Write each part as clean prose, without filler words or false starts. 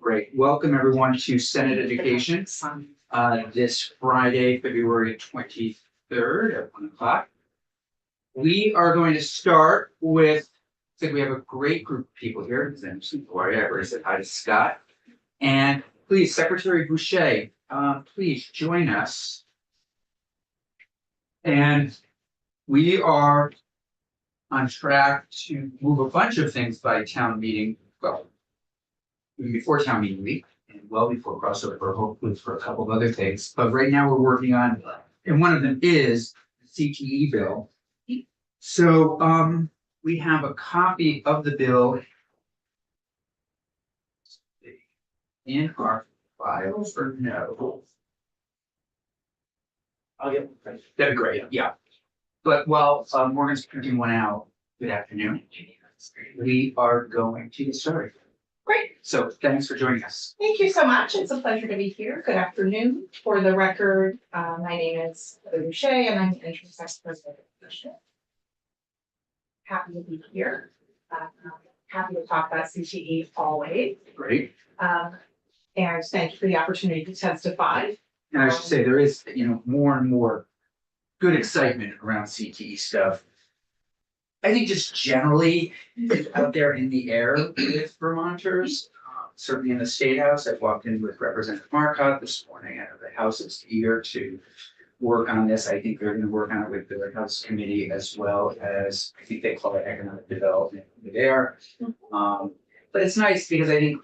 Great. Welcome everyone to Senate Education. This Friday, February 23rd at 1 o'clock. We are going to start with, I think we have a great group of people here. His name is Gloria. I already said hi to Scott. And please, Secretary Boucher, please join us. And we are on track to move a bunch of things by town meeting, well, before town meeting week and well before crossover, hopefully for a couple of other things. But right now we're working on, and one of them is the CTE bill. So we have a copy of the bill in our files or no. Oh, yeah, that'd be great, yeah. But while Morgan's printing one out, good afternoon. We are going to get started. Great. So thanks for joining us. Thank you so much. It's a pleasure to be here. Good afternoon. For the record, my name is Heather Boucher and I'm the interim secretary of education. Happy to be here. Happy to talk about CTE always. Great. And thank you for the opportunity to testify. And I should say there is, more and more good excitement around CTE stuff. I think just generally out there in the air with Vermonters, certainly in the State House. I've walked in with Representative Marcotte this morning. I know the House is eager to work on this. I think they're going to work on it with the House Committee as well as, I think they call it economic development there. But it's nice because I think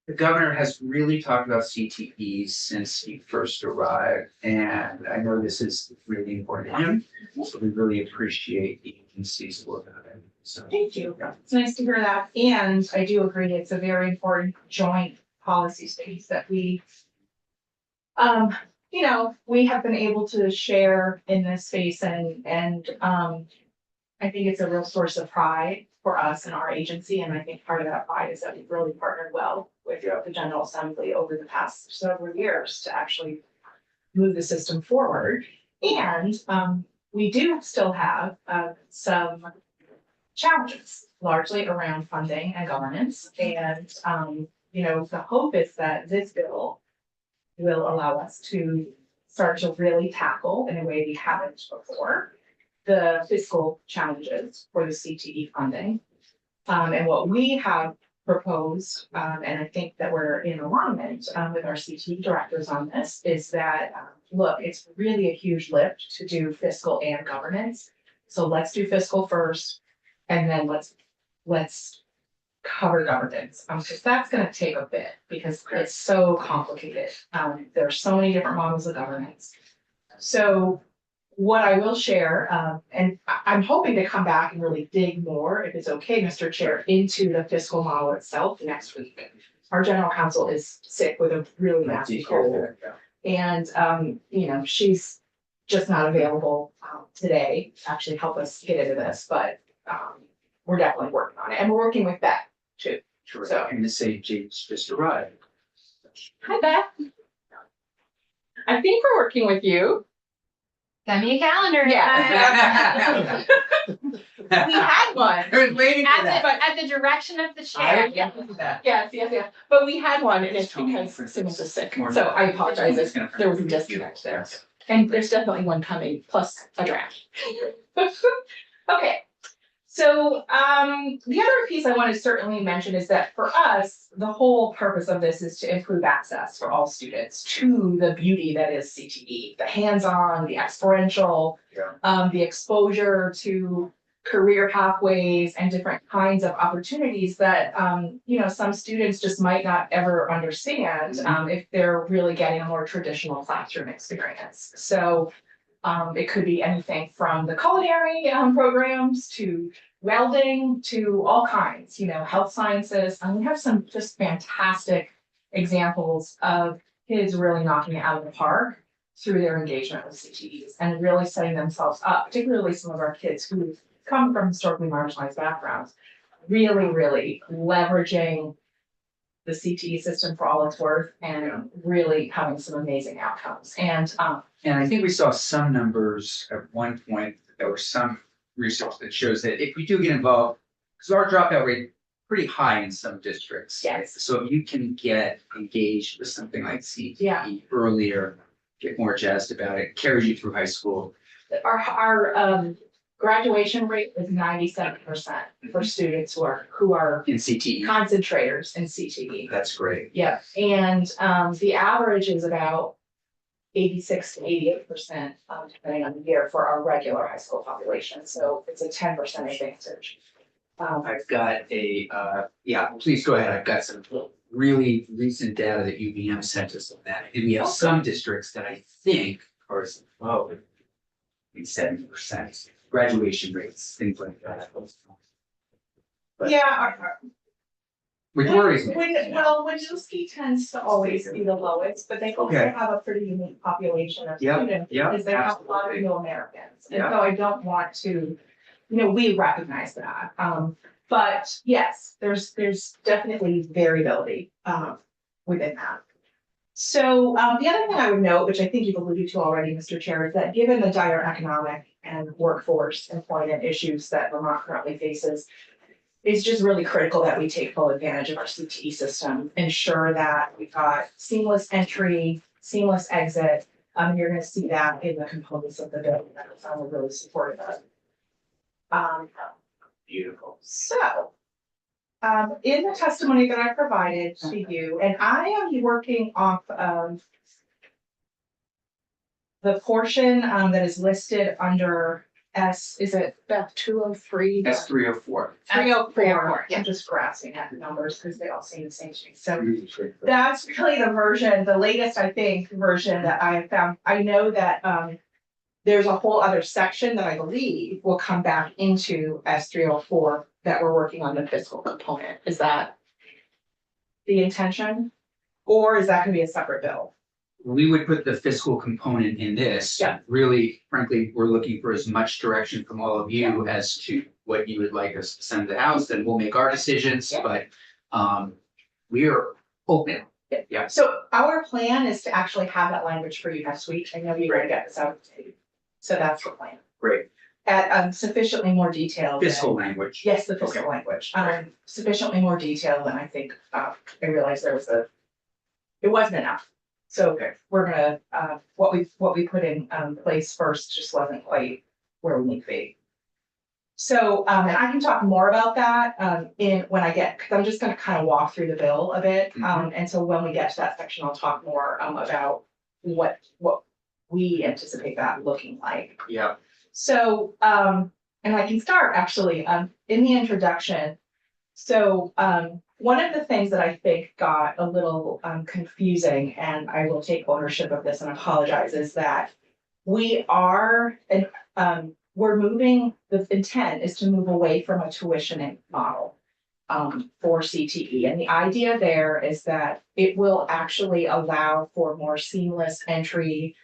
the governor has really talked about CTE since he first arrived, and I know this is really important to him, so we really appreciate the agency's work on it. So, Thank you. Yeah. It's nice to hear that. And I do agree it's a very important joint policy space that we have been able to share in this space and I think it's a real source of pride for us and our agency. And I think part of that pride is that we've really partnered well with the General Assembly over the past several years to actually move the system forward. And we do still have some challenges, largely around funding and governance. And, the hope is that this bill will allow us to start to really tackle in a way we haven't before the fiscal challenges for the CTE funding. And what we have proposed, and I think that we're in alignment with our CTE directors on this, is that, look, it's really a huge lift to do fiscal and governance. So let's do fiscal first, and then let's cover governance. Because that's going to take a bit because it's so complicated. There are so many different models of governance. So what I will share, and I'm hoping to come back and really dig more, if it's okay, Mr. Chair, into the fiscal model itself next week. Our general counsel is sick with a really nasty cold. And, she's just not available today to actually help us get into this, but we're definitely working on it. And we're working with Beth too. sure. So, and to say James just arrived. Hi, Beth. I think we're working with you. Send me a calendar. Yeah. We had one. I was waiting for that. But at the direction of the chair. Yes. But we had one, and it's because Simmons is sick. So I apologize if there was a disconnect there. And there's definitely one coming, plus a draft. Okay. So the other piece I want to certainly mention is that for us, the whole purpose of this is to improve access for all students to the beauty that is CTE, the hands-on, the experiential, the exposure to career pathways and different kinds of opportunities that some students just might not ever understand if they're really getting a more traditional classroom experience. So it could be anything from the culinary programs to welding to all kinds, health sciences. And we have some just fantastic examples of kids really knocking it out of the park through their engagement with CTEs and really setting themselves up, particularly some of our kids who come from historically marginalized backgrounds, really leveraging the CTE system for all it's worth and really having some amazing outcomes. And I think we saw some numbers at one point. There was some research that shows that if we do get involved, because our dropout rate pretty high in some districts. Yes. So if you can get engaged with something like CTE Yeah. earlier, get more jazzed about it, carries you through high school. Our graduation rate is 97% for students who are In CTE, concentrators in CTE. that's great. Yeah, and the average is about 86 to 88%, depending on the year for our regular high school population, so it's a 10% advantage. I've got please go ahead. I've got some really recent data that UVM sent us on that. And we have some districts that I think are, 70% graduation rates, things like that. But- Yeah, Which worries me. Winooski tends to always be the lowest, but they also Okay. have a pretty unique population of Yep, students. yep, Because they have a lot of absolutely. new Americans, and Yeah. so I don't want to, we recognize that. But yes, there's definitely variability, within that. So, the other thing I would note, which I think you've alluded to already, Mr. Chair, is that given the dire economic and workforce employment issues that Vermont currently faces, it's just really critical that we take full advantage of our CTE system, ensure that we've got seamless entry, seamless exit. You're gonna see that in the components of the bill that we're really supportive of. Beautiful. So, in the testimony that I provided to you, and I am working off of the portion that is listed under is it Beth 203? That's 304. 304, yeah. I'm just grasping at the numbers because they all seem the same to me. So that's really the version, the latest, I think, version that I found. I know that there's a whole other section that I believe will come back into S304 that we're working on the fiscal component. Is that the intention? Or is that gonna be a separate bill? We would put the fiscal component in this. Yeah. Really, frankly, we're looking for as much direction from all of you as to what you would like us to send to the House, then we'll make our decisions, Yeah. but we are open. Yeah. So our plan is to actually have that language for you next week. I know you're gonna get this out to you. So that's the plan. Great. At sufficiently more detail. than- Fiscal language. Yes, the fiscal language, sufficiently more detail than I think, I realized it wasn't enough. So we're gonna, what we put in, place first just wasn't quite where we need to be. So, and I can talk more about that, when I get, cause I'm just gonna kind of walk through the bill a bit. And so when we get to that section, I'll talk more, about what we anticipate that looking like. Yeah. So, and I can start actually, in the introduction. So, one of the things that I think got a little confusing, and I will take ownership of this and apologize, is that we're moving, the intent is to move away from a tuitioning model for CTE. And the idea there is that it will actually allow for more seamless entry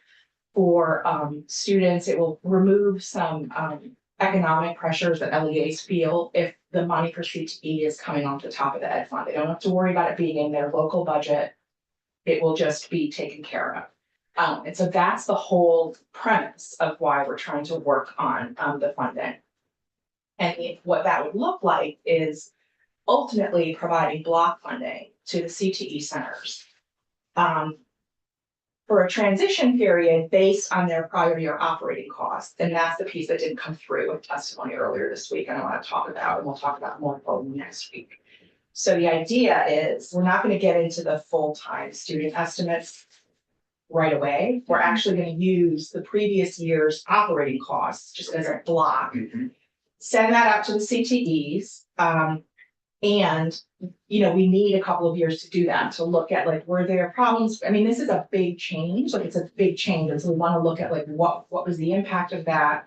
for students. It will remove some economic pressures that LEAs feel if the money for CTE is coming off the top of the ed fund. They don't have to worry about it being in their local budget. It will just be taken care of. And so that's the whole premise of why we're trying to work on the funding. And what that would look like is ultimately providing block funding to the CTE centers. For a transition period based on their prior year operating costs. And that's the piece that didn't come through with testimony earlier this week, and I want to talk about, and we'll talk about more fully next week. So the idea is we're not going to get into the full-time student estimates right away. We're actually going to use the previous year's operating costs just as a block, send that out to the CTEs. And, we need a couple of years to do that, to look at like, were there problems? I mean, this is a big change, like it's a big change. And so we want to look at like, what was the impact of that?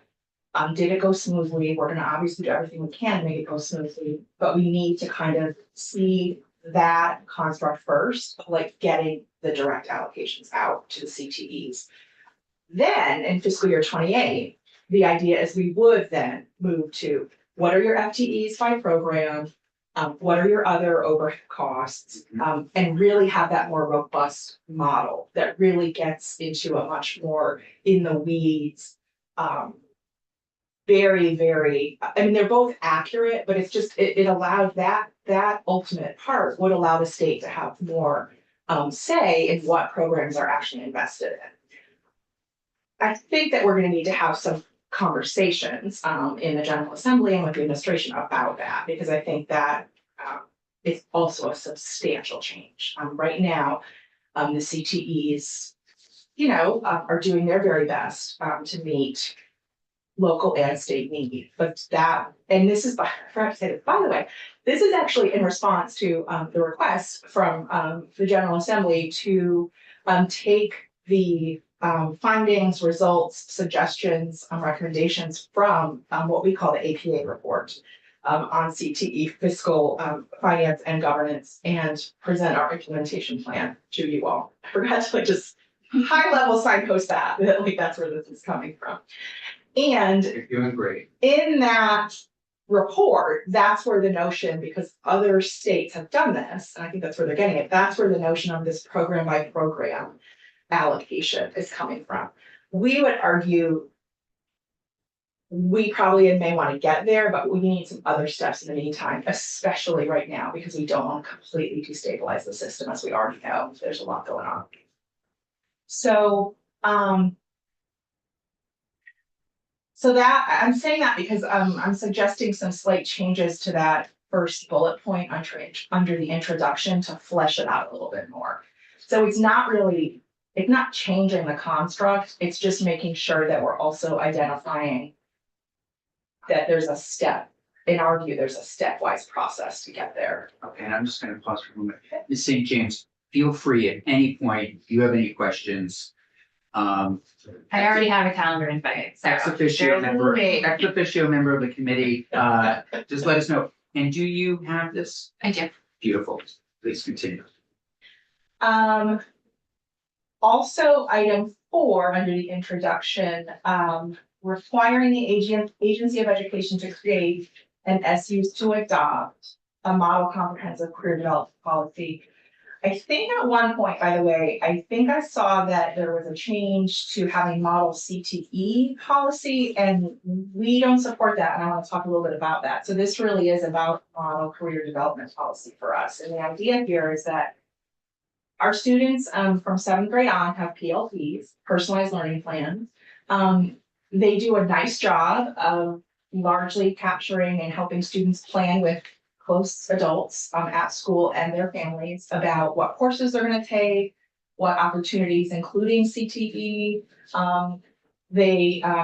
Did it go smoothly? We're going to obviously do everything we can to make it go smoothly, but we need to kind of see that construct first, like getting the direct allocations out to the CTEs. Then in fiscal year 28, the idea is we would then move to what are your FTEs by program? What are your other overhead costs? And really have that more robust model that really gets into a much more in the weeds. Very, very, I mean, they're both accurate, but it's just, it allows that that ultimate part would allow the state to have more say in what programs are actually invested in. I think that we're gonna need to have some conversations in the General Assembly and with the administration about that, because I think that it's also a substantial change. Right now, the CTEs, are doing their very best to meet local and state need, but and this is, I forgot to say this, by the way, this is actually in response to the request from the General Assembly to take the findings, results, suggestions, recommendations from what we call the APA report on CTE fiscal finance and governance, and present our implementation plan to you all. I forgot to just high level signpost that that's where this is coming from. And You're doing great. in that report, that's where the notion, because other states have done this, and I think that's where they're getting it, that's where the notion of this program by program allocation is coming from. We would argue we probably may want to get there, but we need some other steps in the meantime, especially right now, because we don't want to completely destabilize the system, as we already know. There's a lot going on. So that I'm saying that because I'm suggesting some slight changes to that first bullet point under the introduction to flesh it out a little bit more. So it's not changing the construct, it's just making sure that we're also identifying that there's a step, in our view, there's a stepwise process to get there. Okay, and I'm just gonna pause for a moment. Ms. St. James, feel free at any point, if you have any questions. I already have a calendar invite, so. Ex officio there's a member, debate. ex officio member of the committee, just let us know. And do you have this? I do. Beautiful. Please continue. Also, item 4 under the introduction, requiring the Agency of Education to create an SUs to adopt a model comprehensive career development policy. I think at one point, by the way, I think I saw that there was a change to having model CTE policy, and we don't support that, and I want to talk a little bit about that. So this really is about model career development policy for us, and the idea here is that our students from 7th grade on have PLPs, personalized learning plans. They do a nice job of largely capturing and helping students plan with close adults at school and their families about what courses they're going to take, what opportunities, including CTE,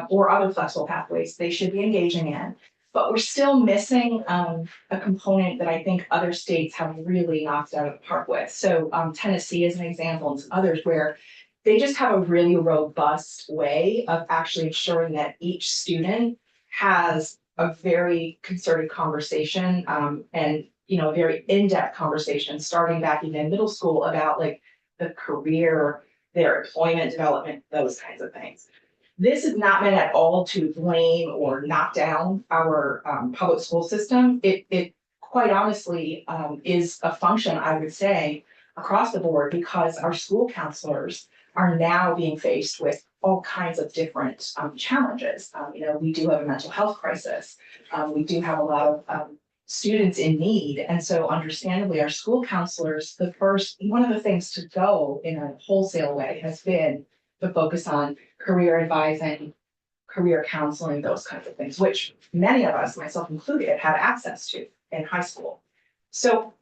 or other flexible pathways they should be engaging in. But we're still missing a component that I think other states have really knocked out of the park with. So Tennessee is an example, and some others where they just have a really robust way of actually ensuring that each student has a very concerted conversation and a very in-depth conversation starting back even in middle school about like the career, their employment development, those kinds of things. This is not meant at all to blame or knock down our public school system. It quite honestly is a function, I would say, across the board, because our school counselors are now being faced with all kinds of different challenges. We do have a mental health crisis. We do have a lot of students in need. And so understandably, our school counselors, one of the things to go in a wholesale way has been to focus on career advising, career counseling, those kinds of things, which many of us, myself included, had access to in high school. So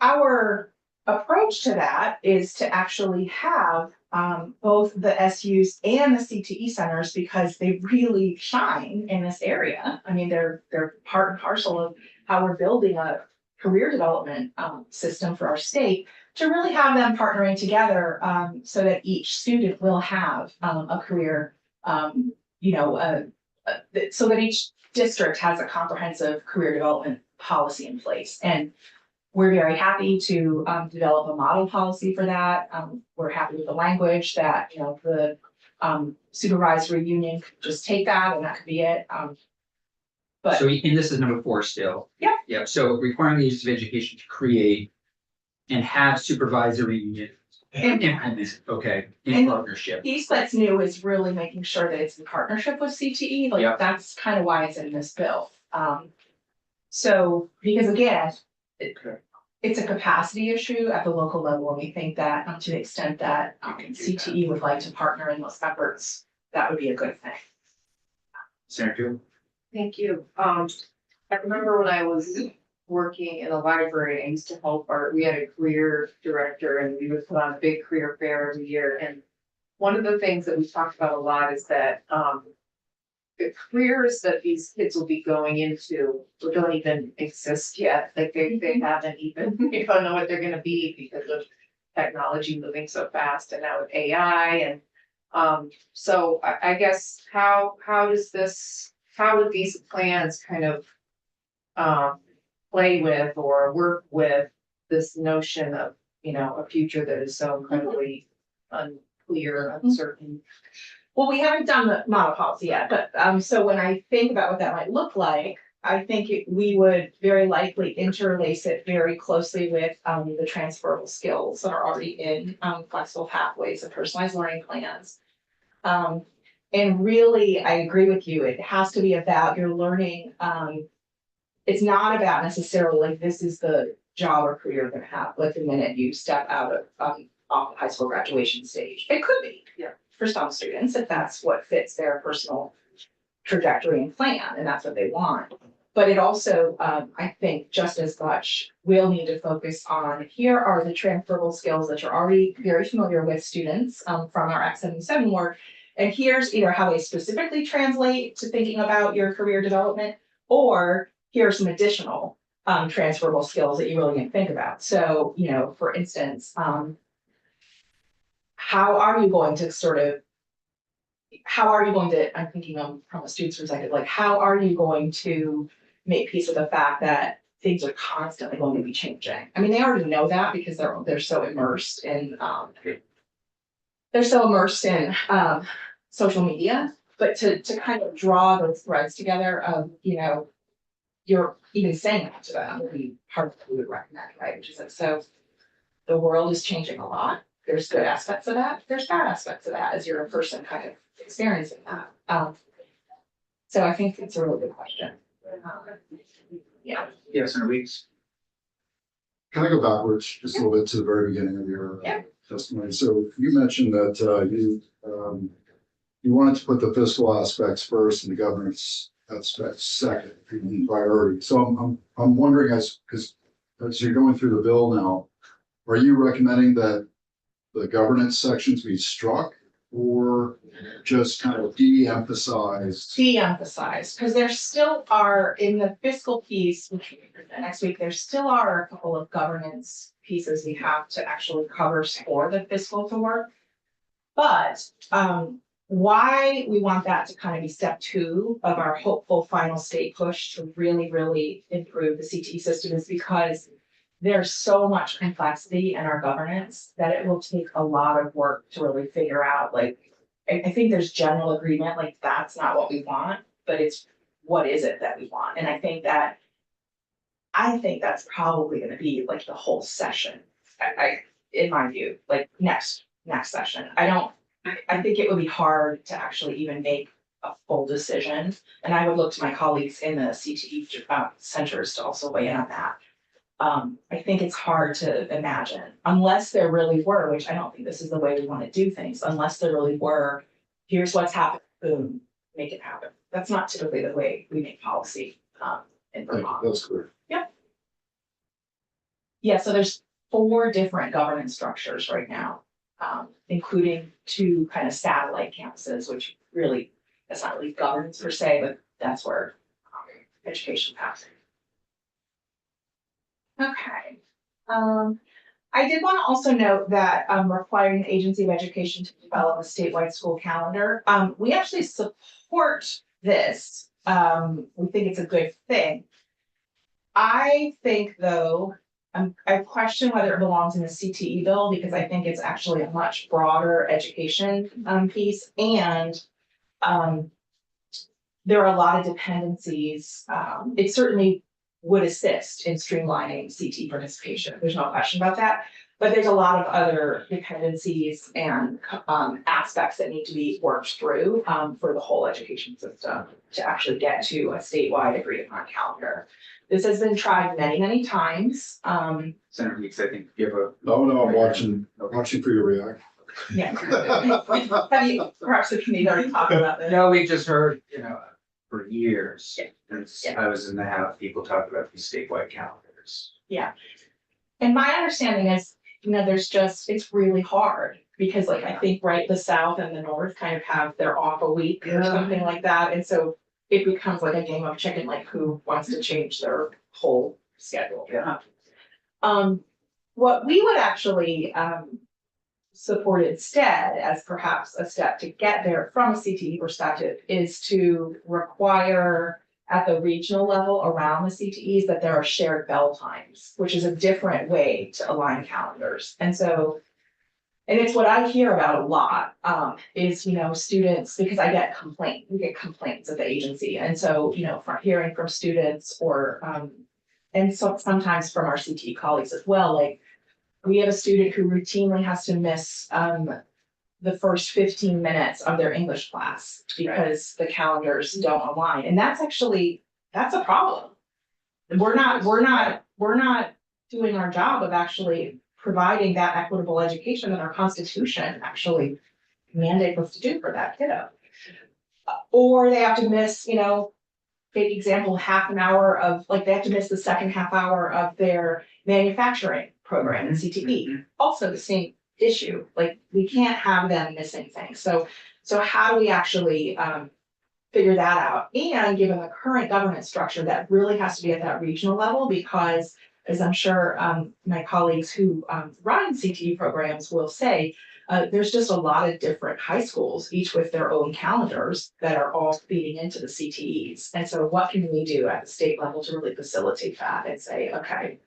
our approach to that is to actually have both the SUs and the CTE centers, because they really shine in this area. I mean, they're part and parcel of how we're building a career development system for our state, to really have them partnering together so that each student will have a career, so that each district has a comprehensive career development policy in place. And we're very happy to develop a model policy for that. We're happy with the language that, the supervisory union could just take that and that could be it. But So, and this is number 4 still. Yeah. Yeah, so requiring the Agency of Education to create and have supervisory union implement, okay, in And- partnership. piece that's new is really making sure that it's in partnership with CTE, like Yep. that's kind of why it's in this bill. So, because again, it's a capacity issue at the local level, and we think that to the extent that CTE would like to partner in those efforts, that would be a good thing. Senator Field? Thank you. I remember when I was working in a library, I used to help we had a career director and we would put on a big career fair every year. And one of the things that we talked about a lot is that, the careers that these kids will be going into don't even exist yet. Like they haven't even, we don't know what they're gonna be because of technology moving so fast and now with AI and, so I guess how would these plans kind of play with or work with this notion of, a future that is so incredibly unclear, uncertain? Well, we haven't done the model policy yet, but, so when I think about what that might look like, I think we would very likely interlace it very closely with, the transferable skills that are already in, flexible pathways and personalized learning plans. And really, I agree with you, it has to be about your learning, it's not about necessarily like this is the job or career you're gonna have, like the minute you step out of, off the high school graduation stage. It could be, for some students, if that's what fits their personal trajectory and plan, and that's what they want. But it also, I think, just as much, we'll need to focus on, here are the transferable skills that you're already very familiar with students, from our Act 77 work. And here's either how they specifically translate to thinking about your career development, or here are some additional, transferable skills that you really need to think about. So, for instance, how are you going to I'm thinking from a student's perspective, like, how are you going to make peace with the fact that things are constantly going to be changing? I mean, they already know that because they're so immersed in, social media, but to kind of draw those threads together of, you're even saying that to them would be part of what we would recommend, right? Which is that, so the world is changing a lot. There's good aspects of that. There's bad aspects of that as you're a person kind of experiencing that. So I think it's a really good question. Yeah. Yes, Senator Weeks? Can I go backwards just a little bit to the very beginning of your Yeah. testimony? So you mentioned that you wanted to put the fiscal aspects first and the governance aspects second, in priority. So I'm wondering as you're going through the bill now, are you recommending that the governance sections be struck or just kind of de-emphasized? De-emphasized, because there still are, in the fiscal piece, which we present next week, there still are a couple of governance pieces we have to actually cover for the fiscal to work. But why we want that to kind of be step 2 of our hopeful final state push to really, really improve the CTE system is because there's so much complexity in our governance that it will take a lot of work to really figure out, like, I think there's general agreement, like, that's not what we want, but it's what is it that we want? And I think that's probably gonna be like the whole session. In my view, like next session. I think it would be hard to actually even make a full decision. And I would look to my colleagues in the CTE centers to also weigh in on that. I think it's hard to imagine, unless there really were, which I don't think this is the way we want to do things, unless there really were, here's what's happened, boom, make it happen. That's not typically the way we make policy in Vermont. That's clear. Yeah, so there's 4 different governance structures right now, including 2 kind of satellite campuses, which really, that's not really governance per se, but that's where education happens. Okay. I did want to also note that requiring the Agency of Education to develop a statewide school calendar. We actually support this. We think it's a good thing. I think, though, I question whether it belongs in the CTE bill because I think it's actually a much broader education piece, and there are a lot of dependencies. It certainly would assist in streamlining CTE participation. There's no question about that. But there's a lot of other dependencies and aspects that need to be worked through for the whole education system to actually get to a statewide agreed upon calendar. This has been tried many, many times. Senator Weeks, I think you have a. No, I'm watching for your reaction. Yeah. Have you, perhaps the committee already talked about this? No, we just heard, for years. Yeah. Since I was in the House, people talk about these statewide calendars. And my understanding is, it's really hard because like, I think, right, the South and the North kind of have their off a week or Yeah. something like that. And so it becomes like a game of chicken, like who wants to change their whole schedule. Yeah. What we would actually, support instead as perhaps a step to get there from a CTE perspective is to require at the regional level around the CTEs that there are shared bell times, which is a different way to align calendars. And it's what I hear about a lot, is, students, because we get complaints at the agency. And so, from hearing from students or, and so sometimes from our CTE colleagues as well, like we have a student who routinely has to miss, the first 15 minutes of their English class because the calendars don't align. And that's a problem. We're not doing our job of actually providing that equitable education that our Constitution actually mandates us to do for that kiddo. Or they have to miss, big example, half an hour of, like, they have to miss the second half hour of their manufacturing program in CTE. Also the same issue, like we can't have them missing things. So how do we actually figure that out? And given the current governance structure, that really has to be at that regional level, because as I'm sure my colleagues who run CTE programs will say, there's just a lot of different high schools, each with their own calendars that are all feeding into the CTEs. And so what can we do at the state level to really facilitate that and say, okay,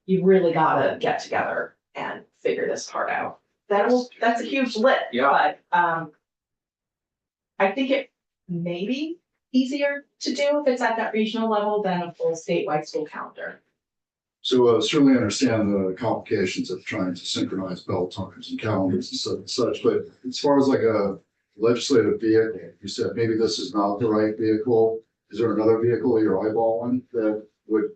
you really gotta get together and figure this part out. That's a huge lift. Yeah. But I think it may be easier to do if it's at that regional level than a full statewide school calendar. So certainly understand the complications of trying to synchronize bell times and calendars and such, but as far as like a legislative vehicle, you said maybe this is not the right vehicle. Is there another vehicle you're eyeballing that would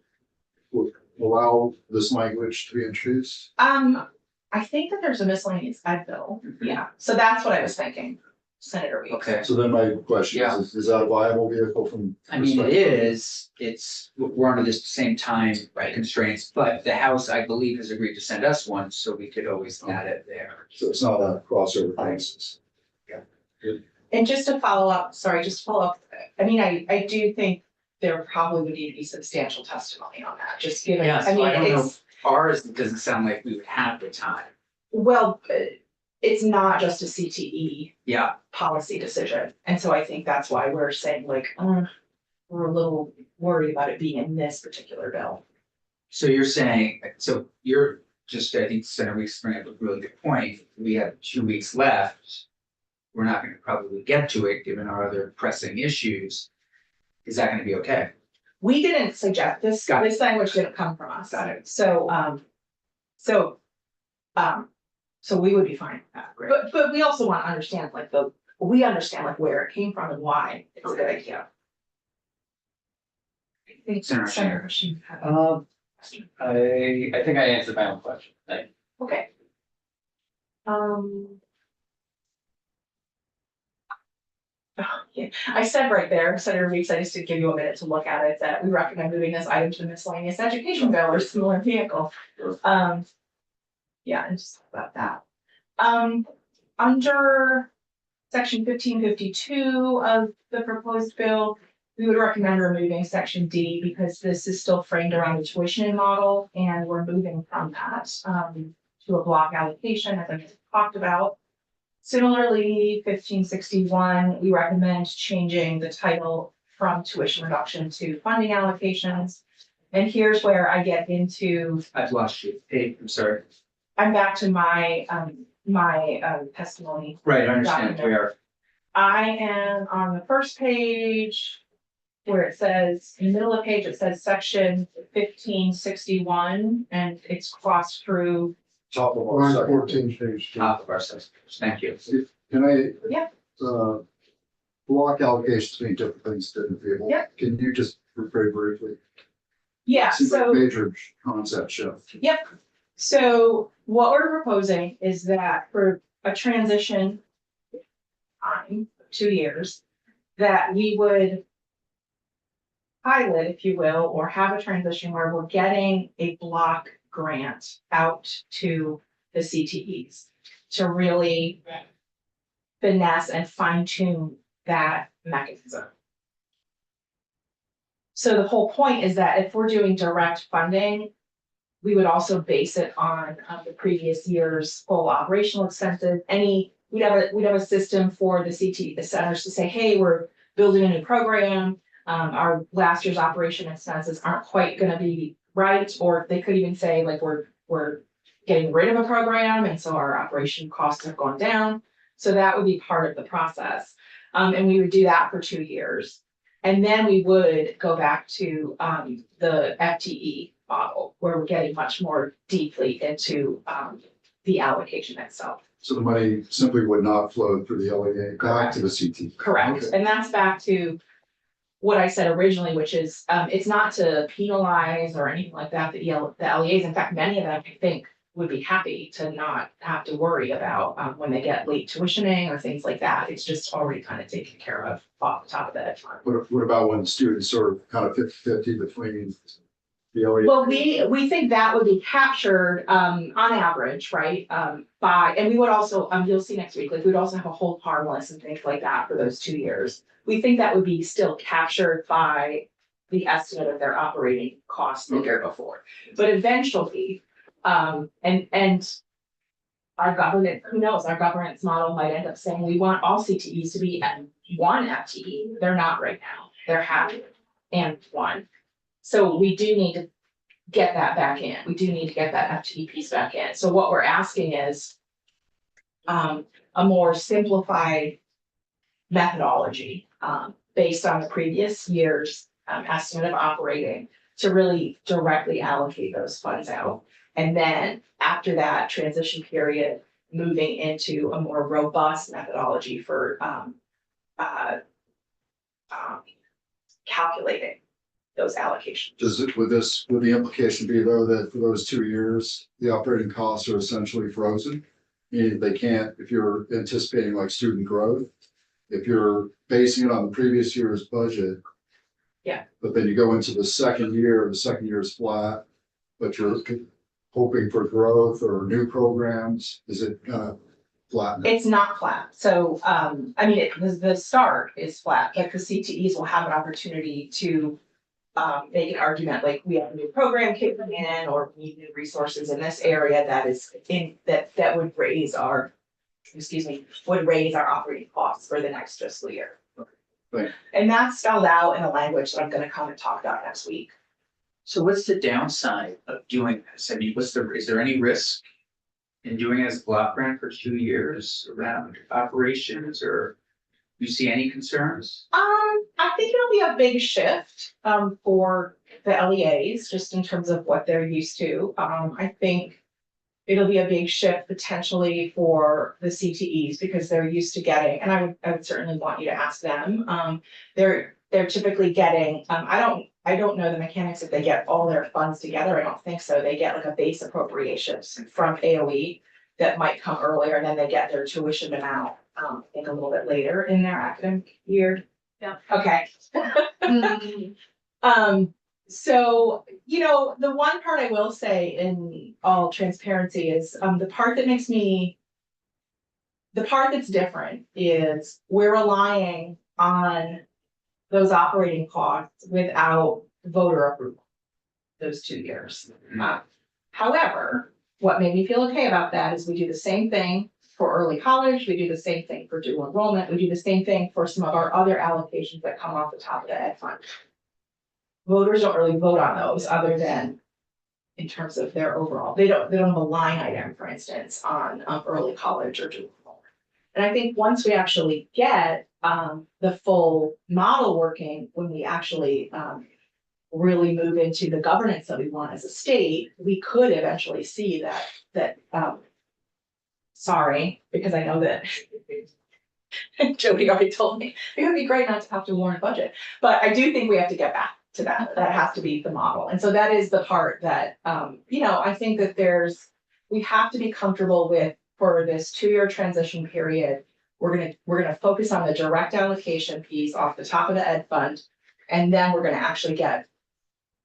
allow this language to be introduced? I think that there's a miscellaneous ed bill. Yeah, so that's what I was thinking, Senator Weeks. Okay. So then my question Yeah. is that a viable vehicle from? I mean, it is, we're under this same time constraints, but the House, I believe, has agreed to send us one, so we could always add it there. So it's not a crossover basis. And just to follow up, I mean, I do think there probably would need to be substantial testimony on that, just given, Yeah, I so mean, I don't know, it's, ours doesn't sound like we would have the time. well, it's not just a CTE Yeah, policy decision. And so I think that's why we're saying like, we're a little worried about it being in this particular bill. so you're saying, I think Senator Weeks bring up a really good point. We have 2 weeks left. We're not gonna probably get to it, given our other pressing issues. Is that gonna be okay? We didn't suggest this, Got it. this language didn't come from us. Got it. So we would be fine with that. Great. But we also want to understand we understand like where it came from and why it's a good idea. I think Senator Senator Hussain had a question. I think I answered my own question. Thank you. Okay. Yeah, I said right there, Senator Weeks, I just did give you a minute to look at it, that we recommend moving this item to the miscellaneous education bill or similar vehicle. Yeah, and just about that. Under section 1552 of the proposed bill, we would recommend removing section D because this is still framed around the tuition model, and we're moving from that to a block allocation, as I just talked about. Similarly, 1561, we recommend changing the title from tuition reduction to funding allocations. And here's where I get into, I've lost you. Hey, I'm sorry. I'm back to my testimony. Right, I understand where. I am on the first page. where it says, in the middle of the page, it says section 1561, and it's crossed through. Top of our Line second. 14, page 2. Top of our system. Thank you. Can I? Yeah. Block allocations mean different things to different people. Yeah. Can you just very briefly? Yeah, Seems like a so. major concept shift. Yep. So what we're proposing is that for a transition time, 2 years, that we would pilot, if you will, or have a transition where we're getting a block grant out to the CTEs to really finesse and fine tune that mechanism. So the whole point is that if we're doing direct funding, we would also base it on the previous year's full operational expenses. We'd have a system for the the centers to say, hey, we're building a new program. Our last year's operation expenses aren't quite gonna be right, or they could even say like, we're getting rid of a program, and so our operation costs have gone down. So that would be part of the process. And we would do that for 2 years. And then we would go back to the FTE model, where we're getting much more deeply into the allocation itself. So the money simply would not flow through the LEA back to the CT. Correct. Okay. And that's back to what I said originally, which is it's not to penalize or anything like that, the LEAs. In fact, many of them, I think, would be happy to not have to worry about when they get late tuitioning or things like that. It's just already kind of taken care of off the top of the head. What about when students sort of kind of 50-50 between the LEA? Well, we think that would be captured on average, right? And we would also, you'll see next week, like we'd also have a hold harmless and things like that for those 2 years. We think that would be still captured by the estimate of their operating costs the year before. But eventually, and our government, who knows, our governance model might end up saying, we want all CTEs to be at 1 FTE. They're not right now. They're half and 1. So we do need to get that back in. We do need to get that FTE piece back in. So what we're asking is a more simplified methodology based on the previous year's estimate of operating to really directly allocate those funds out. And then after that transition period, moving into a more robust methodology for calculating those allocations. Would the implication be though that for those 2 years, the operating costs are essentially frozen? Meaning they can't, if you're anticipating like student growth, if you're basing it on the previous year's budget. Yeah. But then you go into the second year is flat, but you're hoping for growth or new programs, is it kind of flat? It's not flat. So, I mean, the start is flat, but the CTEs will have an opportunity to make an argument like we have a new program kicking in, or we need new resources in this area that would raise our, operating costs for the next fiscal year. Right. And that's spelled out in a language that I'm gonna come and talk about next week. So what's the downside of doing this? I mean, is there any risk in doing it as a block grant for 2 years around operations, or you see any concerns? I think it'll be a big shift for the LEAs, just in terms of what they're used to. I think it'll be a big shift potentially for the CTEs, because they're used to getting, and I would certainly want you to ask them. They're typically getting, I don't know the mechanics if they get all their funds together. I don't think so. They get like a base appropriations from AOE that might come earlier, and then they get their tuition amount, I think a little bit later in their academic year. Yeah. Okay. So, the one part I will say in all transparency is, the part that's different is we're relying on those operating costs without voter approval, those 2 years. However, what made me feel okay about that is we do the same thing for early college, we do the same thing for dual enrollment, we do the same thing for some of our other allocations that come off the top of the ed fund. Voters don't really vote on those other than in terms of their overall, they don't have a line item, for instance, on early college or dual enrollment. And I think once we actually get the full model working, when we actually, really move into the governance that we want as a state, we could eventually see that, sorry, because I know that Jody already told me, it would be great not to have to warn a budget, but I do think we have to get back to that. That has to be the model. And so that is the part that, I think that we have to be comfortable with, for this 2-year transition period, we're gonna focus on the direct allocation piece off the top of the ed fund. And then we're gonna actually get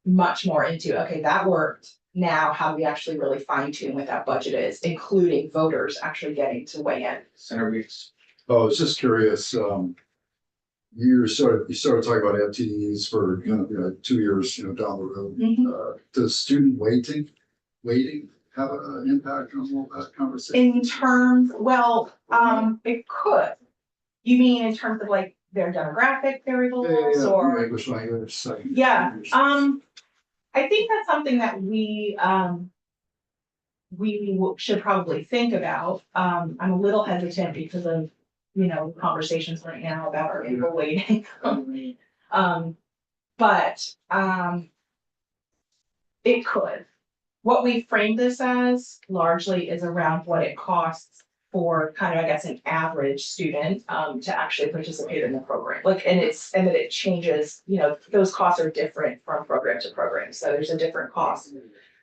much more into, okay, that worked. Now, how do we actually really fine tune what that budget is, including voters actually getting to weigh in. Senator Reeves. Oh, I was just curious, you started talking about FTEs for, 2 years, down the road. Does student waiting have an impact on all that conversation? In terms, it could. You mean in terms of like their demographic variables or? English language, second. Yeah, I think that's something that we should probably think about. I'm a little hesitant because of, conversations right now about our April waiting. But it could. What we framed this as largely is around what it costs for kind of, I guess, an average student to actually participate in the program. Like, and that it changes, those costs are different from program to program. So there's a different cost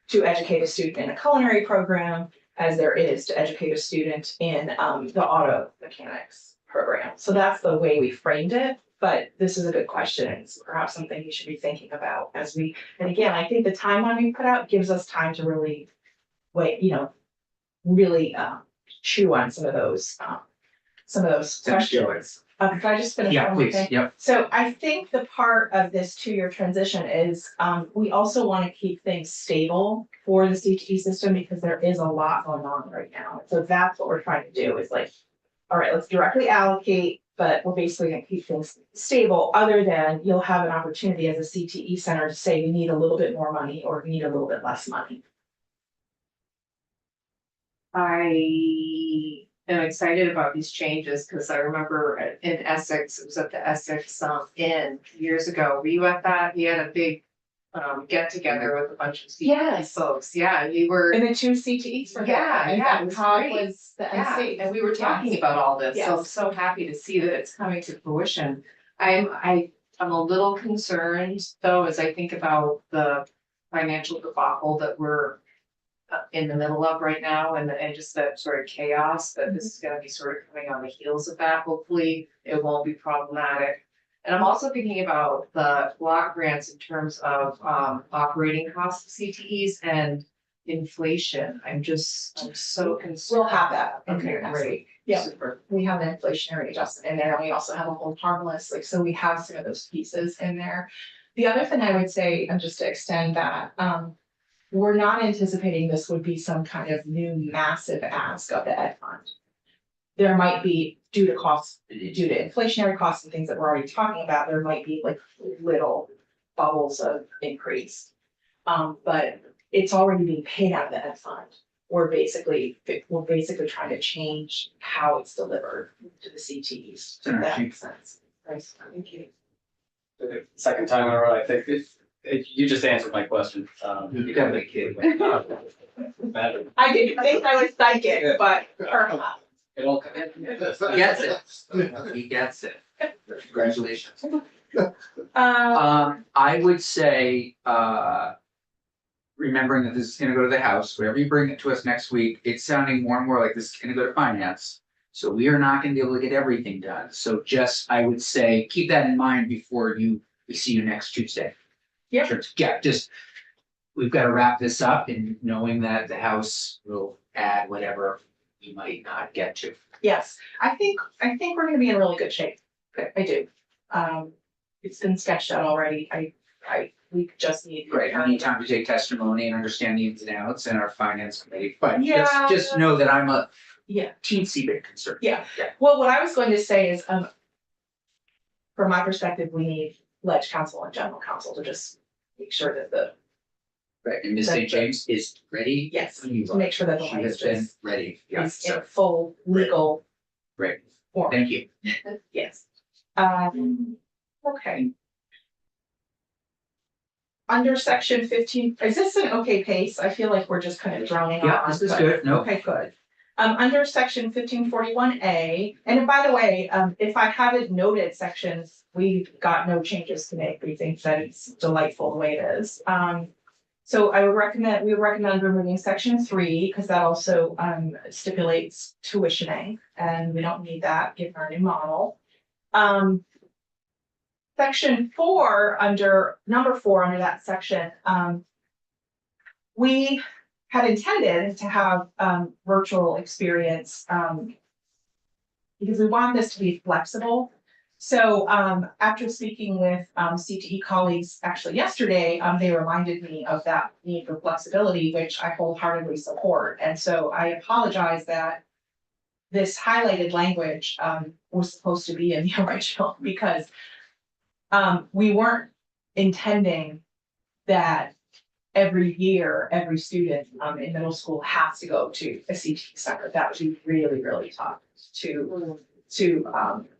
to educate a student in a culinary program as there is to educate a student in the auto mechanics program. So that's the way we framed it. But this is a good question. It's perhaps something you should be thinking about and again, I think the timeline we put out gives us time to really really chew on some of those questions. Can I just finish? Yeah, one more please, thing? yep. So I think the part of this 2-year transition is, we also want to keep things stable for the CTE system because there is a lot going on right now. So that's what we're trying to do is like, all right, let's directly allocate, but we're basically gonna keep things stable, other than you'll have an opportunity as a CTE center to say we need a little bit more money or we need a little bit less money. I am excited about these changes because I remember in Essex, it was at the Essex Inn years ago. Were you at that? We had a big get together with a bunch of CTE Yes. folks. Yeah, you were. And the 2 CTEs for that. Yeah, and yeah, it was Todd great. was the Yeah, MC. and we were talking about all this, so I'm Yes. so happy to see that it's coming to fruition. I'm a little concerned though, as I think about the financial debacle that we're in the middle of right now and just that sort of chaos that this is gonna be sort of coming on the heels of that. Hopefully, it won't be problematic. And I'm also thinking about the block grants in terms of operating costs of CTEs and inflation. I'm so concerned. We'll have that in Okay, here next great. week. Yeah. Super. We have an inflationary adjustment in there, and we also have a whole harmless, so we have some of those pieces in there. The other thing I would say, and just to extend that, we're not anticipating this would be some kind of new massive ask of the ed fund. There might be, due to inflationary costs and things that we're already talking about, there might be like little bubbles of increase. But it's already being paid out of the ed fund. We're basically trying to change how it's delivered to the CTEs. If that makes sense. Nice, thank you. The second time in a row, I think you just answered my question. You got a kid. Imagine. I didn't think I was psychic, but perhaps. It'll. He gets it. He gets it. Congratulations. Um, I would say, remembering that this is gonna go to the House, wherever you bring it to us next week, it's sounding more and more like this is gonna go to finance. So we are not gonna be able to get everything done. So just, I would say, keep that in mind before we see you next Tuesday. Yep. Sure, yeah, just, we've gotta wrap this up and knowing that the House will add whatever we might not get to. yes, I think we're gonna be in really good shape. I do. It's been sketched out already. We just need. Great, we need time to take testimony and understand the ins and outs in our finance committee, but Yeah. just know that I'm a Yeah. teensy bit concerned. Yeah. Well, what I was going to say is, from my perspective, we need ledge council and general counsel to just make sure that Right, and Ms. St. James is ready. yes, when you to are. make sure that the She has been language ready, is in so, full legal great, form. thank you. Yes. Okay. Under section 15, is this an okay pace? I feel like we're just kind of droning on. Yeah, this is but- good. No, Okay, good. Under section 1541A, and by the way, if I haven't noted sections, we've got no changes to make. We think that it's delightful the way it is. So we would recommend removing section 3, because that also stipulates tuitioning, and we don't need that given our new model. Section 4, number 4, under that section, we had intended to have virtual experience because we want this to be flexible. So after speaking with CTE colleagues actually yesterday, they reminded me of that need for flexibility, which I wholeheartedly support. And so I apologize that this highlighted language was supposed to be in the original, because we weren't intending that every year, every student in middle school has to go to a CTE center. That would be really, really tough to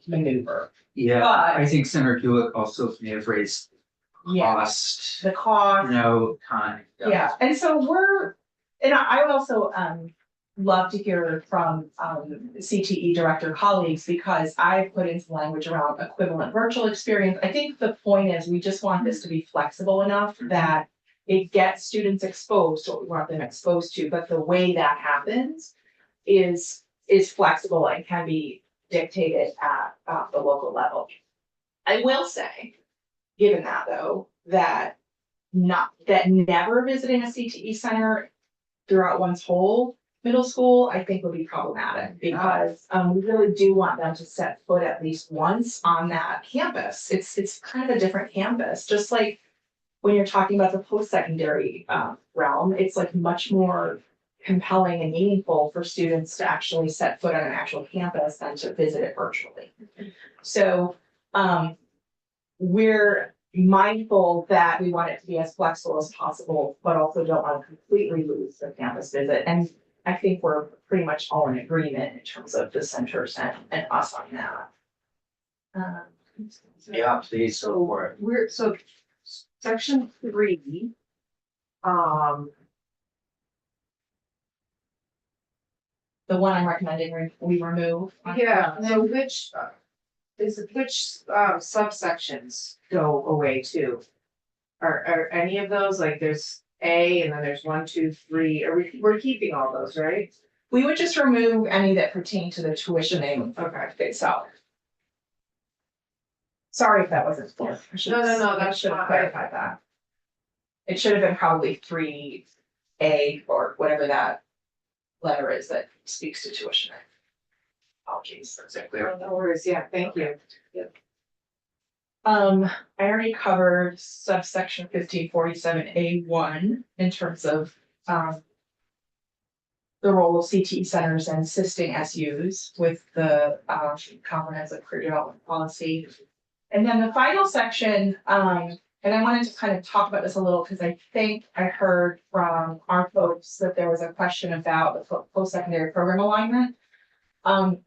maneuver. yeah, But- I think Senator Hewitt also may have raised Yeah, cost, the cost. time. Yeah, and so I would also love to hear from CTE director colleagues, because I put into language around equivalent virtual experience. I think the point is we just want this to be flexible enough that it gets students exposed to what we want them exposed to, but the way that happens is flexible and can be dictated at the local level. I will say, given that though, that never visiting a CTE center throughout one's whole middle school, I think would be problematic, because we really do want them to set foot at least once on that campus. It's kind of a different campus, just like when you're talking about the post-secondary realm, it's like much more compelling and meaningful for students to actually set foot on an actual campus than to visit it virtually. So we're mindful that we want it to be as flexible as possible, but also don't want to completely lose the campus visit. And I think we're pretty much all in agreement in terms of the centers and us on that. Yeah, please, so for it. So section 3. The one I'm recommending we remove. Yeah, so which subsections go away too? Are any of those, like there's A and then there's 1, 2, 3, we're keeping all those, right? We would just remove any that pertain to the tuitioning itself. Sorry if that wasn't clear. No, that should have fine. clarified that. It should have been probably 3A or whatever that letter is that speaks to tuitioning. Apologies. Is that clear? No worries, yeah, thank you. I already covered subsection 1547A1 in terms of the role of CTE centers and assisting SUs with the comprehensive career development policy. And then the final section, and I wanted to kind of talk about this a little because I think I heard from our folks that there was a question about the post-secondary program alignment.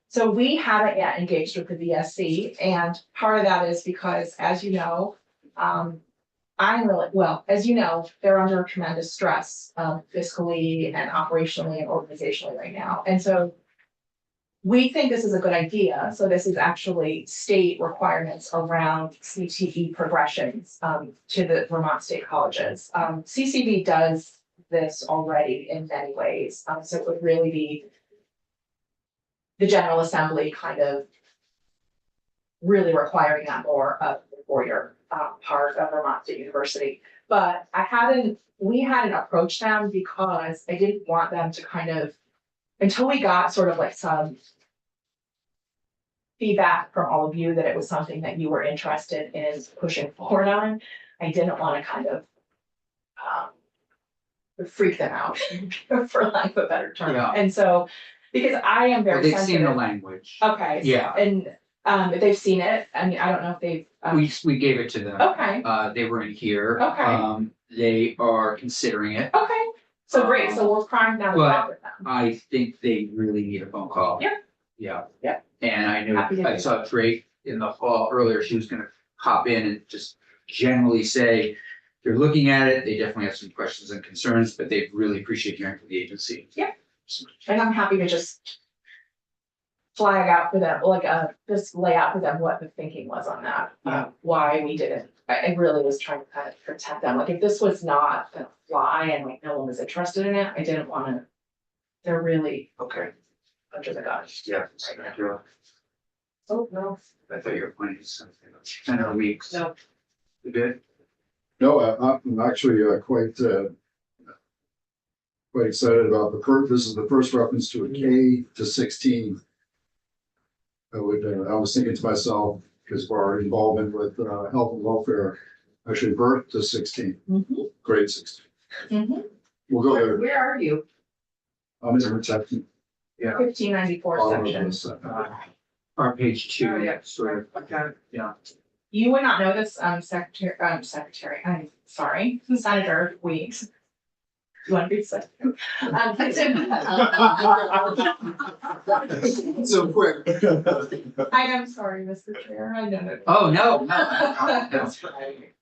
So we haven't yet engaged with the VSC, and part of that is because, as you know, as you know, they're under tremendous stress, fiscally and operationally and organizationally right now. And so we think this is a good idea. So this is actually state requirements around CTE progressions, to the Vermont State Colleges. CCV does this already in many ways. So it would really be the General Assembly kind of really requiring that more of the four-year part of Vermont State University. But we hadn't approached them because I didn't want them to kind of, until we got sort of like some feedback from all of you that it was something that you were interested in pushing forward on, I didn't want to kind of freak them out, for lack of a better term. Yeah. And so, because I am Well, very they've seen the sensitive. language. Okay. Yeah. And they've seen it. I mean, I don't know if they've. We gave it to them. Okay, They were in here. Okay. They are considering it. okay. So great. So we're primed now to But- talk with them. I think they really need a phone call. Yeah. Yeah. Yeah. And I Happy to know, I do saw Drake in the hall earlier, she was gonna hop in and just generally say, they're looking at it, they definitely have some questions and concerns, but they really appreciate hearing from the agency. And I'm happy to just flag out for them, just lay out for them what the thinking was on that, why we did it. I really was trying to kind of protect them, like if this was not gonna fly and like no one was interested in it, I didn't wanna. They're really Okay, under the gun. yeah. Oh, no. I thought you were pointing to something. 10 or weeks. No. You good? No, I'm actually quite excited about this is the first reference to a K to 16. I was thinking to myself, because of our involvement with health and welfare, actually birth to 16, grade 16. Mhm. We'll go there. Where are you? I'm in protecting. 1594 section. On page 2, Oh, yeah. sort of, Okay. yeah. You would not know this, Secretary, I'm sorry, Senator Weeks. You want to be secretary? So quick. I'm sorry, Mr. Chair, I know that. Oh, no, that's right.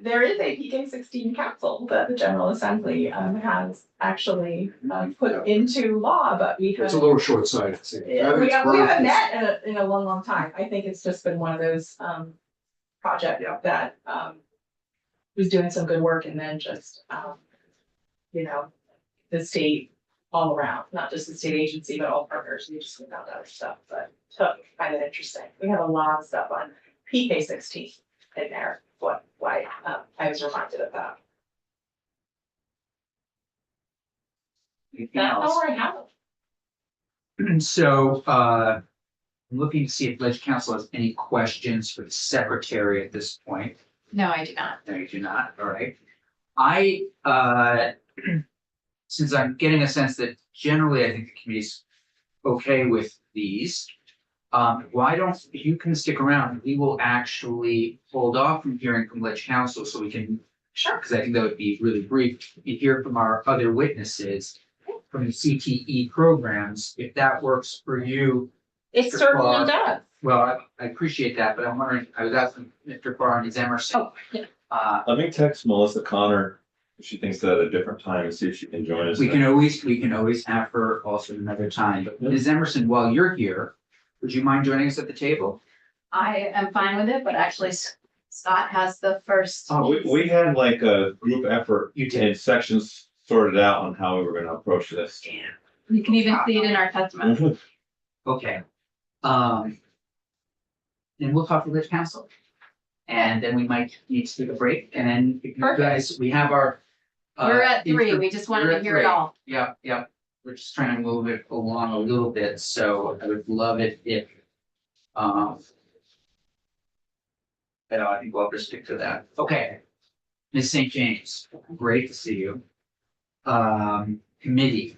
There is a PK-16 council that the General Assembly has actually put into law, but we It's have. a little short-sighted. Yeah, we haven't met in a long, long time. I think it's just been one of those projects that was doing some good work and then just the state all around, not just the state agency, but all partners, we just found other stuff, but I find it interesting. We have a lot of stuff on PK-16 in there, why I was reminded of that. Anything That's else? all I have. So, I'm looking to see if Ledge Council has any questions for the secretary at this point. No, I do not. No, you do not, all right. Since I'm getting a sense that generally I think the committee's okay with these. Why don't, if you can stick around, we will actually hold off from hearing from Ledge Council so we can, Sure. because I think that would be really brief, and hear from our other witnesses from the CTE programs, if that works for you. It Mr. certainly Clark. does. Well, I appreciate that, but I'm wondering, I was asking Mr. Farr and Ms. Emerson. Oh, yeah. Let me text Melissa Connor if she thinks that at a different time and see if she can join us. We can always have her also another time, but Ms. Emerson, while you're here, would you mind joining us at the table? I am fine with it, but actually Scott has the first. Oh, We had like a group effort You did. and sections sorted out on how we were gonna approach this. You can even see it in our testimony. Okay. And we'll talk to Ledge Council. And then we might need to take a break, and then if you guys, we have our. We're at 3, we just wanted we're to at hear it 3. all. Yep. We're just trying to move it along a little bit, so I would love it if, I think we'll have to stick to that. Okay. Ms. St. James, great to see you. Committee,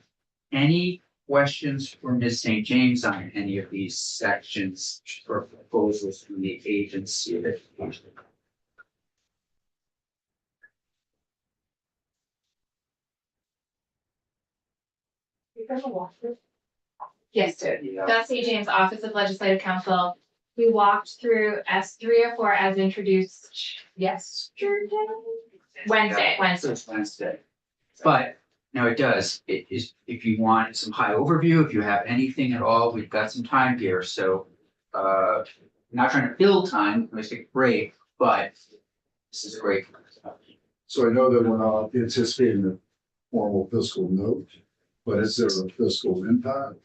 any questions for Ms. St. James on any of these sections or proposals from the agency of education? You guys will walk through? Yes, Beth St. James, Office of Legislative Counsel. We walked through S304 as introduced yesterday? Wednesday. It's Wednesday. But now it does, it is, if you want some high overview, if you have anything at all, we've got some time here, so. Not trying to fill time, let's take a break, but this is a great. So I know that we're not anticipating a formal fiscal note, but is there a fiscal impact?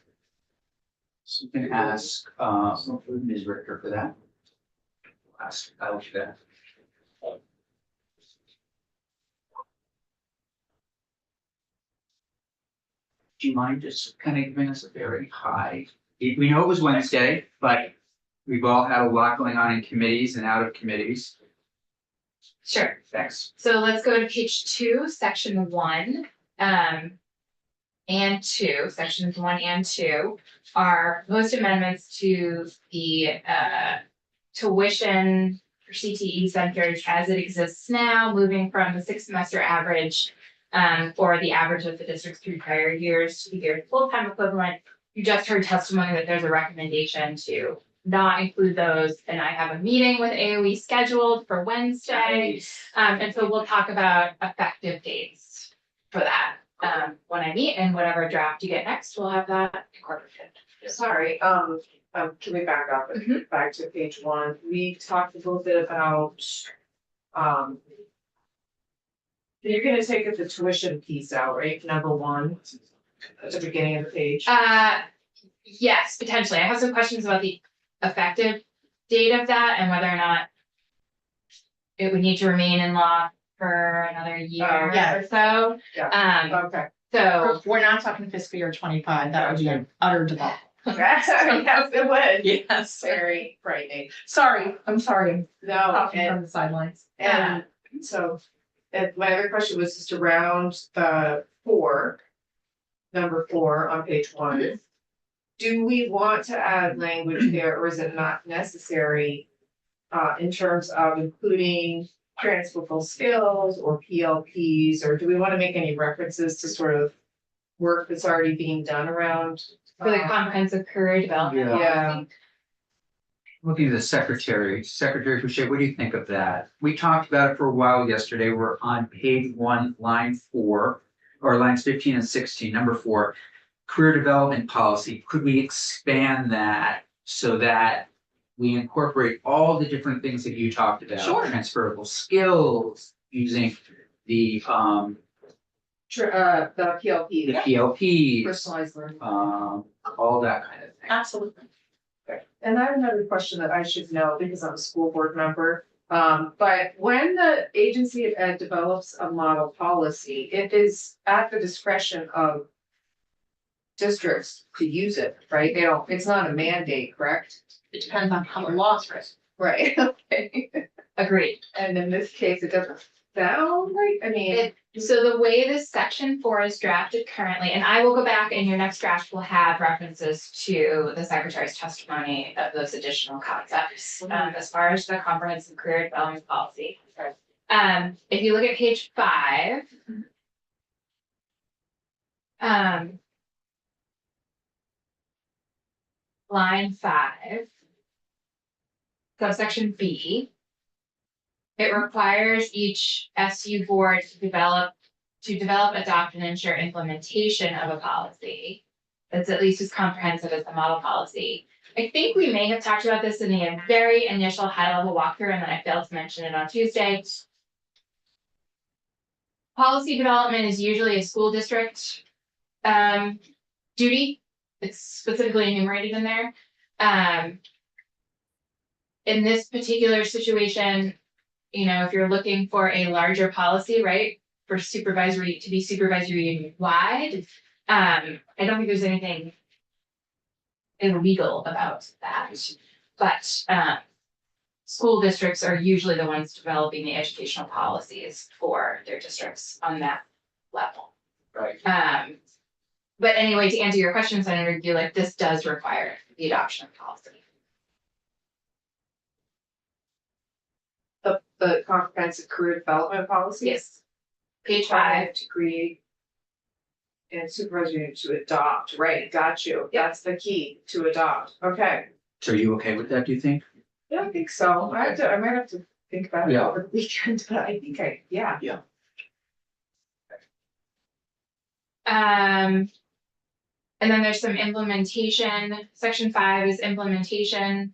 So you can ask, Ms. Richter for that. I will do that. Do you mind just kind of giving us a very high, we know it was Wednesday, but we've all had a lot going on in committees and out of committees. Sure. Thanks. So let's go to page 2, section 1. And 2, sections 1 and 2 are proposed amendments to the tuition for CTE subcarriage as it exists now, moving from the 6 semester average for the average of the district's 3 prior years to the year's full-time equivalent. You just heard testimony that there's a recommendation to not include those, and I have a meeting with AOE scheduled for Wednesday. And so we'll talk about effective dates for that, when I meet, and whatever draft you get next, we'll have that incorporated. Sorry, can we back up and back to page one? We talked a little bit about, you're gonna take the tuition piece out, right? Number one, at the beginning of the page. Yes, potentially. I have some questions about the effective date of that and whether or not it would need to remain in law for another year Yeah. or so. Okay. So, We're not talking fiscal year 25, that would be an utter debacle. Yes, it would. Yes. Very frightening. Sorry, I'm sorry, No, talking and from the sidelines. And so, and my other question was just around the number 4 on page 1. Do we want to add language there, or is it not necessary? In terms of including transferable skills or PLPs, or do we want to make any references to sort of work that's already being done around? for the comprehensive career development. Yeah. policy. Looking at the Secretary Boucher, what do you think of that? We talked about it for a while yesterday. We're on page 1, line 4, or lines 15 and 16, number 4. Career development policy. Could we expand that so that we incorporate all the different things that you talked about? Sure. Transferable skills, using the The PLP, PLP, personalized learning. all that kind of thing. Absolutely. And I have another question that I should know because I'm a school board member. But when the agency of ed develops a model policy, it is at the discretion of districts to use it, right? They don't, it's not a mandate, correct? It depends on how the law's written. Right, okay. Agreed. And in this case, it doesn't sound like, I mean, So the way this section 4 is drafted currently, and I will go back and your next draft will have references to the secretary's testimony of those additional concepts, as far as the comprehensive career development policy. If you look at page 5. Line 5. Subsection B. It requires each SU board to develop, adopt, and ensure implementation of a policy that's at least as comprehensive as the model policy. I think we may have talked about this in the very initial high-level walkthrough, and then I failed to mention it on Tuesday. Policy development is usually a school district duty. It's specifically enumerated in there. In this particular situation, you know, if you're looking for a larger policy, right, for supervisory, to be supervisory wide, I don't think there's anything illegal about that. But school districts are usually the ones developing the educational policies for their districts on that level. Right. But anyway, to answer your question, Senator Gulick, this does require the adoption of policy. the comprehensive career development policy. Yes. Page 5. To create. And supervisory to adopt, right, got you, that's the key, to adopt, okay. So are you okay with that, do you think? Yeah, I think so, I might have to think about it Yeah. over the weekend, but I think yeah. And then there's some implementation, section 5 is implementation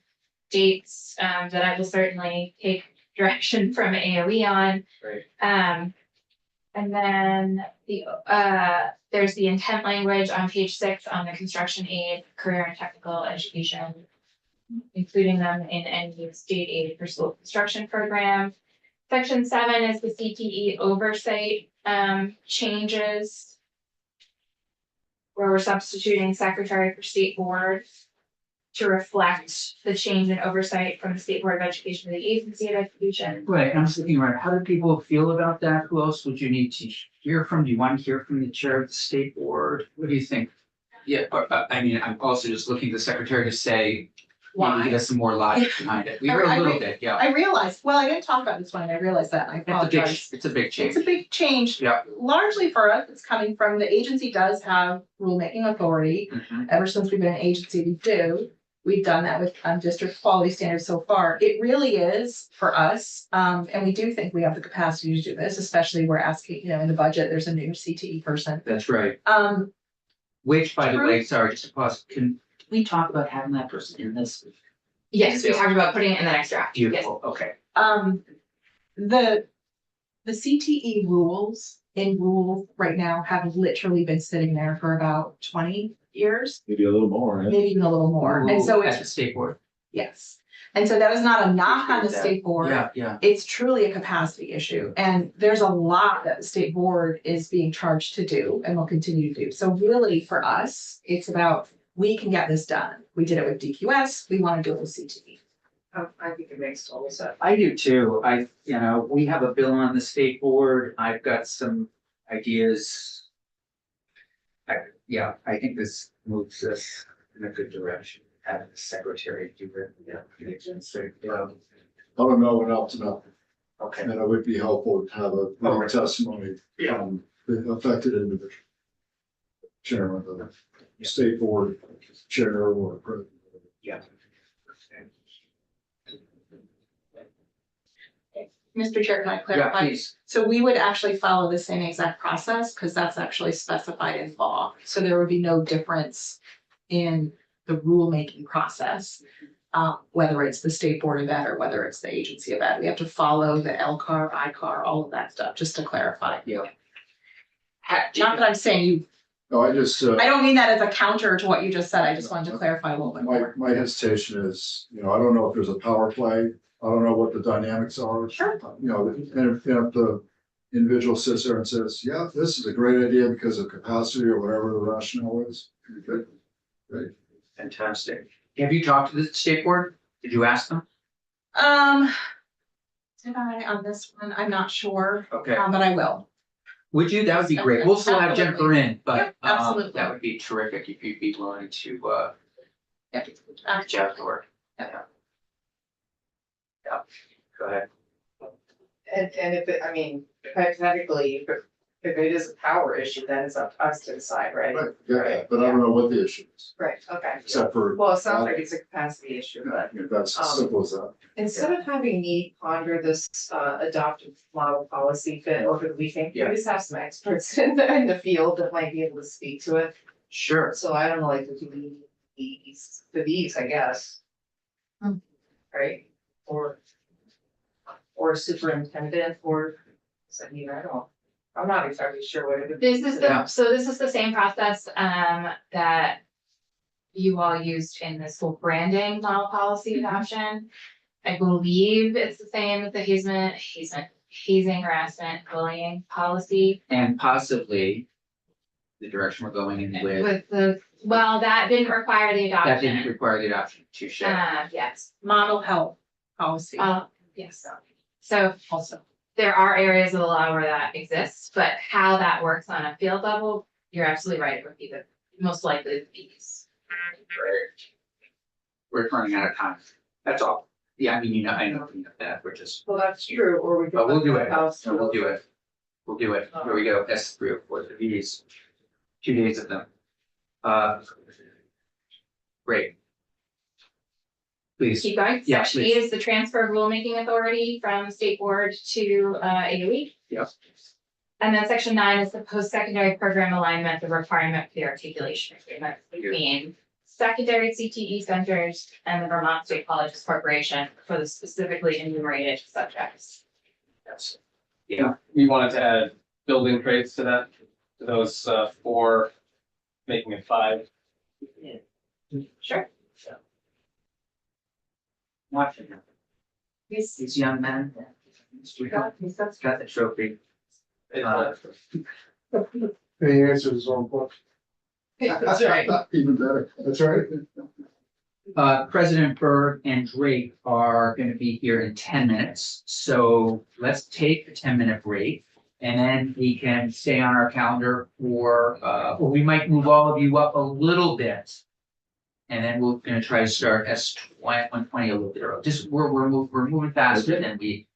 dates, that I will certainly take direction from AOE on. Right. And then there's the intent language on page 6 on the construction aid, career and technical education, including them in any state aid for school construction program. Section 7 is the CTE oversight changes, where we're substituting secretary for state board to reflect the change in oversight from the State Board of Education to the Agency of Education. Right, and I'm just thinking, right, how do people feel about that? Who else would you need to hear from? Do you want to hear from the chair of the state board? What do you think? Yeah, I mean, I'm also just looking to the secretary to say, maybe give us some more logic behind it. We heard a little bit, yeah. I realized, well, I didn't talk about this one, and I realized that, and I apologize. It's a big change. It's a big change. Yeah. Largely for us, it's coming from, the agency does have rulemaking authority. Mhm. Ever since we've been an agency, we do. We've done that with district quality standards so far. It really is for us, and we do think we have the capacity to do this, especially we're asking, in the budget, there's a new CTE person. That's right. Which, by the way, sorry, just to pause, can we talk about having that person in this? Yes, we talked about putting it in the next draft. Yes. Beautiful, okay. The CTE rules in rule right now have literally been sitting there for about 20 years, Maybe a little more, yeah. maybe even a little more. And so At the it's, state board. yes. And so that is not a knock on the state board. Yeah, yeah. It's truly a capacity issue. And there's a lot that the state board is being charged to do and will continue to do. So really for us, it's about, we can get this done. We did it with DQS. We want to do it with CTE. I think it makes total sense. I do too. We have a bill on the state board. I've got some ideas. I think this moves us in a good direction, having the secretary do it. I don't know enough to know, Okay. and it would be helpful to have a written testimony from the affected individual. Chairman of the state board, chair or president. Yeah. Mr. Chair, can I Yeah, clarify? please. So we would actually follow the same exact process because that's actually specified in law. So there would be no difference in the rulemaking process. Whether it's the state board of ed or whether it's the agency of ed, we have to follow the LCAR, ICAR, all of that stuff, just to clarify. Yeah. Not that I'm saying you, No, I just, I don't mean that as a counter to what you just said. I just wanted to clarify a little bit more. my hesitation is, I don't know if there's a power play. I don't know what the dynamics are. Sure. And if the individual sits there and says, yeah, this is a great idea because of capacity or whatever the rationale is. Good. Great. Fantastic. Have you talked to the state board? Did you ask them? Did I on this one? I'm not sure, Okay. but I will. Would you? That would be great. We'll still have Jennifer in, but Yep, absolutely. that would be terrific if you'd be willing to Actually, Jeff or. Yeah. Go ahead. And if hypothetically, if it is a power issue, then it's up to us to decide, right? Right, yeah, but I don't know what the issue is, Right, okay. except for, Well, it sounds like it's a capacity issue, but if that's as simple as that. instead of having me ponder this adopted model policy fit over the weekend, Yeah. we just have some experts in the field that might be able to speak to it. Sure. So I don't know, like these, I guess. Right, or superintendent, or, I'm not exactly sure what it is. Yeah. This is the same process, that you all used in the school branding model policy adoption. I believe it's the same as the hazing, harassment, bullying policy. And possibly the direction we're going in with, That didn't require the that didn't adoption. require the adoption to share. Yes, model health policy yes. So also. there are areas of the law where that exists, but how that works on a field level, you're absolutely right, it would be the most likely the piece. We're running out of time. That's all. Yeah, I know that, we're just, Well, that's true, or we could. but we'll do it. House. No, we'll do it. We'll do it. Here we go. S 304, these 2 days of them. Great. Please. Keep going. Yeah, Section please. 8 is the transfer of rulemaking authority from state board to AOE. Yep. And then section 9 is the post-secondary program alignment, the requirement for the articulation agreement between secondary CTE centers and the Vermont State Colleges Corporation for the specifically enumerated subjects. Yes. We wanted to add building trades to that, to those 4, making it 5. Sure. Watching them. These young men. He's got the trophy. He answers his own question. That's right. Even better, that's right. President Berg and Drake are gonna be here in 10 minutes, so let's take a 10-minute break. And then we can stay on our calendar for, or we might move all of you up a little bit. And then we're gonna try to start S 120 a little bit early, just we're moving faster than we,